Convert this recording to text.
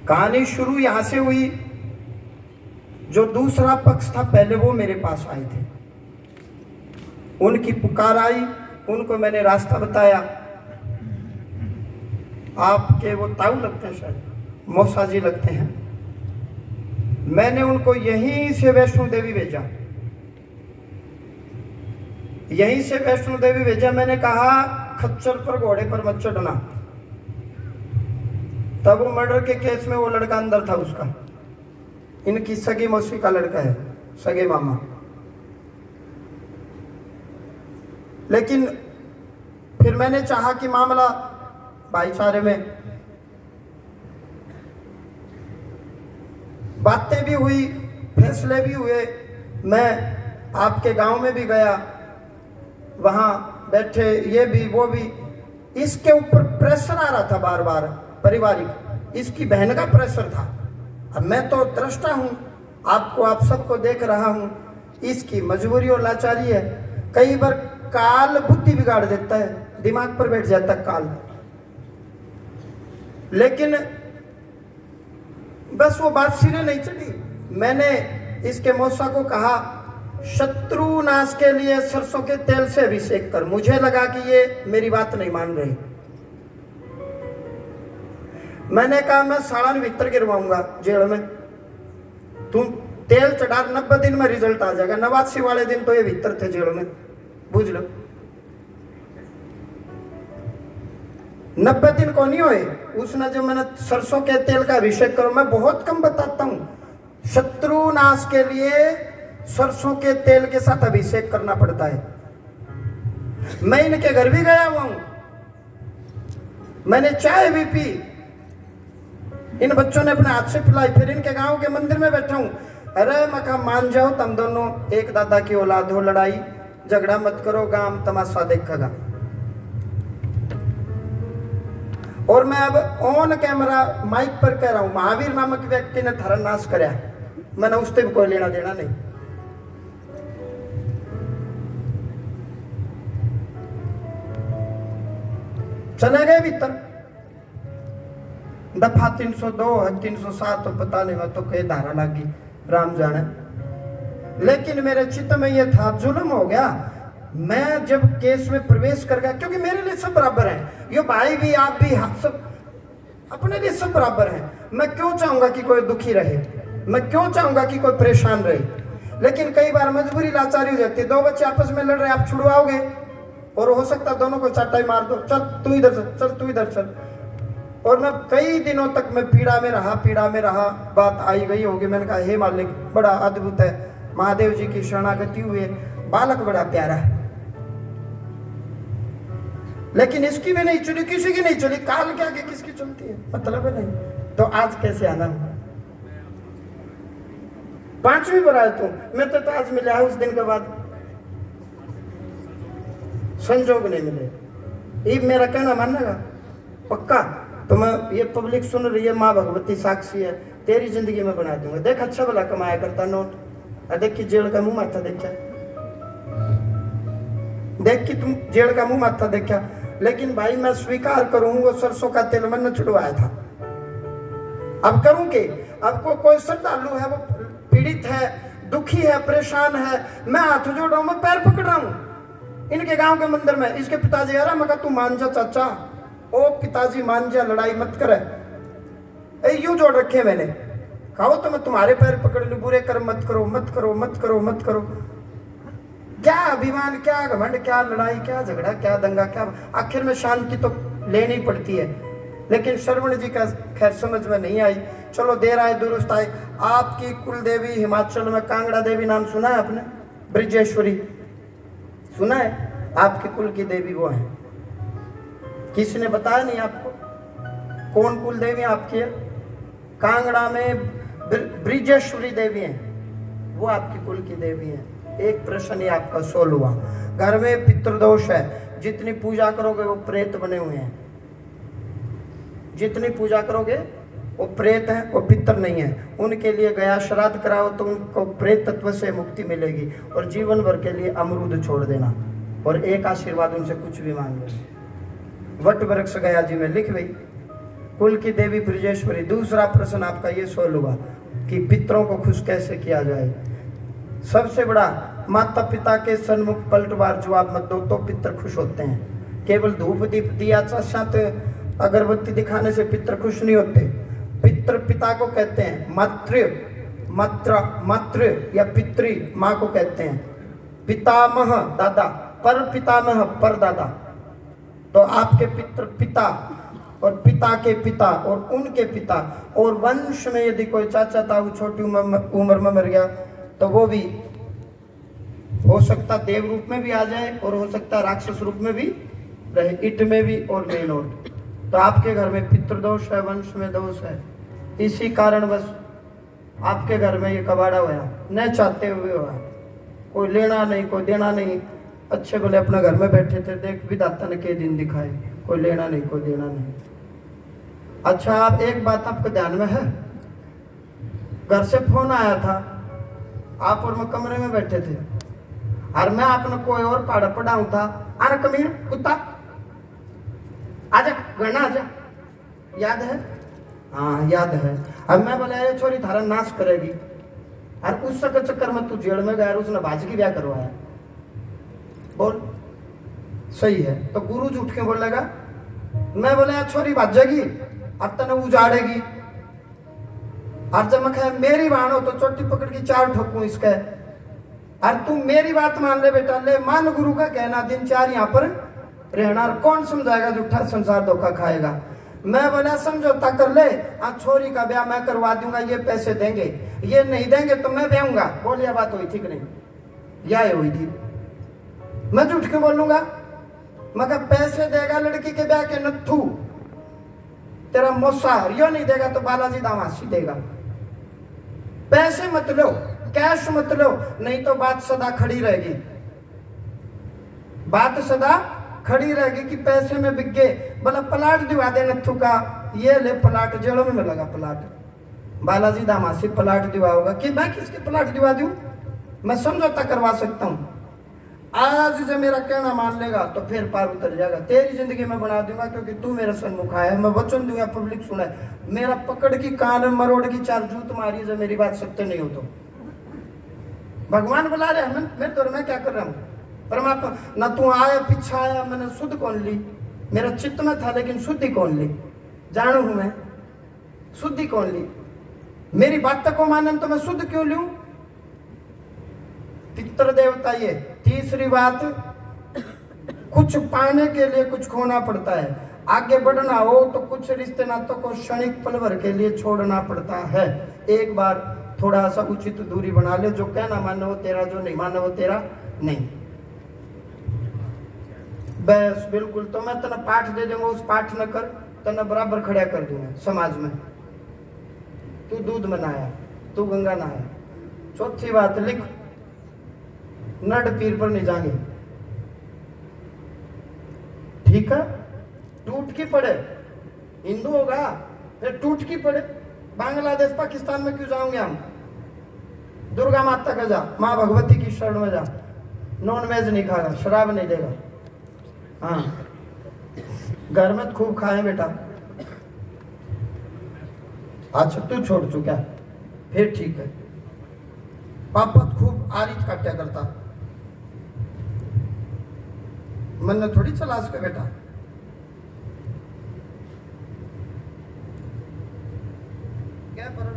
कहानी शुरू यहां से हुई। जो दूसरा पक्ष था पहले वो मेरे पास आए थे, उनकी पुकार आई, उनको मैंने रास्ता बताया। आपके वो ताऊ लगते हैं, शायद मौसा जी लगते हैं। मैंने उनको यहीं से वैष्णो देवी भेजा, यहीं से वैष्णो देवी भेजा। मैंने कहा खच्चर पर घोड़े पर मत चढ़ना। तब वो मर्डर के केस में वो लड़का अंदर था, उसका इनकी सगी मौसी का लड़का है, सगे मामा। लेकिन फिर मैंने चाहा कि मामला भाईचारे में, बातें भी हुई, फैसले भी हुए। मैं आपके गांव में भी गया, वहां बैठे, ये भी वो भी। इसके ऊपर प्रेशर आ रहा था बार बार पारिवारिक, इसकी बहन का प्रेशर था। अब मैं तो दृष्टा हूं, आपको आप सबको देख रहा हूं। इसकी मजबूरी और लाचारी है। कई बार काल बुद्धि बिगाड़ देता है, दिमाग पर बैठ जाता काल। लेकिन बस वो बात सिरे नहीं चढ़ी। मैंने इसके मौसा को कहा शत्रु नाश के लिए सरसों के तेल से अभिषेक कर। मुझे लगा कि ये मेरी बात नहीं मान रही। मैंने कहा मैं साड़न भीतर गिरवाऊंगा जेल में, तुम तेल चढ़ा, 90 दिन में रिजल्ट आ जाएगा। 89 वाले दिन तो ये भीतर थे जेल में, बुझ लो। 90 दिन को नहीं हुए। उसने जो मैंने सरसों के तेल का अभिषेक करो, मैं बहुत कम बताता हूं। शत्रु नाश के लिए सरसों के तेल के साथ अभिषेक करना पड़ता है। मैं इनके घर भी गया हुआ हूं, मैंने चाय भी पी, इन बच्चों ने अपने हाथ से पिलाई। फिर इनके गांव के मंदिर में बैठा हूं। अरे मैं कहा मान जाओ, तुम दोनों एक दादा की औलाद हो, लड़ाई झगड़ा मत करो, गांव तमाशा देखेगा। और मैं अब ऑन कैमरा माइक पर कह रहा हूं, महावीर नामक व्यक्ति ने थारा नाश कराया, मैंने उससे भी कोई लेना देना नहीं। चले गए भीतर। दफा 302 है, 307 तो पता नहीं, मैं तो कई धारा लगी, राम जाने। लेकिन मेरे चित्त में यह था, जुल्म हो गया। मैं जब केस में प्रवेश कर गया, क्योंकि मेरे लिए सब बराबर हैं, ये भाई भी, आप भी, सब अपने लिए सब बराबर हैं। मैं क्यों चाहूंगा कि कोई दुखी रहे, मैं क्यों चाहूंगा कि कोई परेशान रहे। लेकिन कई बार मजबूरी लाचारी हो जाती है। दो बच्चे आपस में लड़ रहे, आप छुड़वाओगे, और हो सकता दोनों को चाटाई मार दो, चल तू इधर चल, चल तू इधर चल। और मैं कई दिनों तक मैं पीड़ा में रहा। बात आई गई होगी, मैंने कहा हे मालिक, बड़ा अद्भुत है, महादेव जी की शरणागति हुई है, बालक बड़ा प्यारा है। लेकिन इसकी भी नहीं चली, किसी की नहीं चली। काल के आगे किसकी चलती है, मतलब है नहीं। तो आज कैसे आना, 5वीं बार आया तू, मैं तो आज मिला है, उस दिन के बाद संजोग नहीं मिले। ये मेरा कहना मानेगा पक्का। तो मैं, ये पब्लिक सुन रही है, माँ भगवती साक्षी है, तेरी जिंदगी में बना दूंगा। देख अच्छा भला कमाया करता नोट, देख कि जेल का मुंह माथा देखा, देख कि तुम जेल का मुंह माथा देखा। लेकिन भाई मैं स्वीकार करूं, वो सरसों का तेल मैंने छुड़वाया था। अब करूं कि अब कोई श्रद्धालु है, वो पीड़ित है, दुखी है, परेशान है, मैं हाथ जोड़ रहा हूं, मैं पैर पकड़ रहा हूं इनके गांव के मंदिर में। इसके पिताजी आ रहा, मैं कहा तू मान जा चाचा, ओ पिताजी मान जा, लड़ाई मत करे। यूं जोड़ रखे मैंने, कहो तो मैं तुम्हारे पैर पकड़ लूं, बुरे कर्म मत करो, मत करो, मत करो, मत करो। क्या अभिमान, क्या घमंड, क्या लड़ाई, क्या झगड़ा, क्या दंगा, क्या। आखिर में शांति तो लेनी पड़ती है। लेकिन श्रवण जी का खैर समझ में नहीं आई। चलो देर आए दुरुस्त आए। आपकी कुल देवी हिमाचल में कांगड़ा देवी नाम सुना है आपने, ब्रिजेश्वरी सुना है? आपकी कुल की देवी वो है। किसी ने बताया नहीं आपको कौन कुल देवी आपकी है? कांगड़ा में ब्रिजेश्वरी देवी है, वो आपकी कुल की देवी है। एक प्रश्न ही आपका सोल्व हुआ। घर में पितृदोष है, जितनी पूजा करोगे वो प्रेत बने हुए हैं, जितनी पूजा करोगे वो प्रेत है, वो पितर नहीं है। उनके लिए गया श्राद्ध कराओ तो उनको प्रेत तत्व से मुक्ति मिलेगी। और जीवन भर के लिए अमरूद छोड़ देना और एक आशीर्वाद उनसे कुछ भी मांग लेना। वट वृक्ष गया जी में लिख गई। कुल की देवी ब्रजेश्वरी। दूसरा प्रश्न आपका ये सवाल हुआ कि पितरों को खुश कैसे किया जाए। सबसे बड़ा, माता पिता के सन्मुख पलटवार जवाब मत दो तो पितर खुश होते हैं। केवल धूप दीप दिया साथ अगरबत्ती दिखाने से पितर खुश नहीं होते। पितर पिता को कहते हैं, मातृ मात्र मातृ या पितृ माँ को कहते हैं, पितामह दादा, पर पितामह पर दादा। तो आपके पितर पिता और पिता के पिता और उनके पिता, और वंश में यदि कोई चाचा ताऊ छोटी उम्र में मर गया तो वो भी हो सकता देव रूप में भी आ जाए और हो सकता राक्षस रूप में भी रहे, इट में भी और मेन नोट। तो आपके घर में पितृदोष है, वंश में दोष है, इसी कारण बस आपके घर में ये कबाड़ा हुआ, न चाहते हुए हुआ। कोई लेना नहीं, कोई देना नहीं, अच्छे भले अपना घर में बैठे थे, देख विधाता ने के दिन दिखाए, कोई लेना नहीं, कोई देना नहीं। अच्छा, आप एक बात आपके ध्यान में है, घर से फोन आया था, आप और मैं कमरे में बैठे थे, और मैं आपने कोई और पढ़ाऊं था, अरे कमीन कुत्ता आजा, गणना आजा, याद है? हाँ याद है। अब मैं बोला ये छोरी थारा नाश करेगी, और उस चक्कर में तू जेल में गया, उसने बाजी की ब्याह करवाया। बोल सही है। तो गुरु उठ के बोलेगा, मैं बोले यार छोरी भाजेगी, अब तने उजाड़ेगी, और जब मैं कहे मेरी बाण हो तो चोटी पकड़ के 4 ठोकूं इसके, और तू मेरी बात मान ले बेटा, ले मान गुरु का कहना, दिन 4 यहाँ पर रहना, और कौन समझाएगा, झूठा संसार धोखा खाएगा। मैं बोला समझौता कर ले, आज छोरी का ब्याह मैं करवा दूंगा, ये पैसे देंगे, ये नहीं देंगे तो मैं ब्याहूंगा। बोल यह बात हुई ठीक नहीं, यह हुई थी। मैं झूठ के बोलूंगा, मगर पैसे देगा लड़की के ब्याह के नथु तेरा मोसा, यो नहीं देगा तो बालाजी दामासी देगा। पैसे मत लो, कैश मत लो, नहीं तो बात सदा खड़ी रहेगी, बात सदा खड़ी रहेगी कि पैसे में बिक गए। बोला प्लाट दिवा दे नथु का, ये ले प्लाट, जेलों में मिलेगा प्लाट, बालाजी दामासी प्लाट दिवाओगा कि मैं किसके प्लाट दिवा दूं, मैं समझौता करवा सकता हूं। आज जब मेरा कहना मान लेगा तो फिर पार उतर जाएगा, तेरी जिंदगी में बना दूंगा, क्योंकि तू मेरा सन्मुख आया है, मैं वचन दूंगा, पब्लिक सुना है, मेरा पकड़ की कान मरोड़ की 4 जूत मारी जब मेरी बात सत्य नहीं हो तो। भगवान बुला रहे हैं, मैं क्या कर रहा हूँ, परमात्मा ना तू आया पीछा आया, मैंने शुद्ध कौन ली, मेरा चित्त में था लेकिन शुद्धि कौन ली, जानू हूं मैं, शुद्धि कौन ली, मेरी बात को माने तो मैं शुद्ध क्यों लूं। पितृ देवता। ये तीसरी बात, कुछ पाने के लिए कुछ खोना पड़ता है, आगे बढ़ना हो तो कुछ रिश्ते नातों को क्षणिक पल भर के लिए छोड़ना पड़ता है। एक बार थोड़ा सा उचित दूरी बना ले, जो कहना माने वो तेरा, जो नहीं माने वो तेरा नहीं, बस बिल्कुल। तो मैं तना पाठ दे दूंगा, उस पाठ न कर, तना बराबर खड़ा कर दूंगा समाज में, तू दूध में नहाया, तू गंगा नहाया। चौथी बात लिख, नड पीर पर नहीं जाएंगे, ठीक है, टूट की पड़े, हिंदू होगा फिर टूट की पड़े, बांग्लादेश पाकिस्तान में क्यों जाओगे हम, दुर्गा माता का जा, माँ भगवती की शरण में जा, नॉन वेज नहीं खाएगा, शराब नहीं देगा, हाँ घर में खूब खाए बेटा। अच्छा तू छोड़ चुका है, फिर ठीक है, पापा खूब आरिज काटा करता, मन ने थोड़ी चला उसके बेटा, क्या पर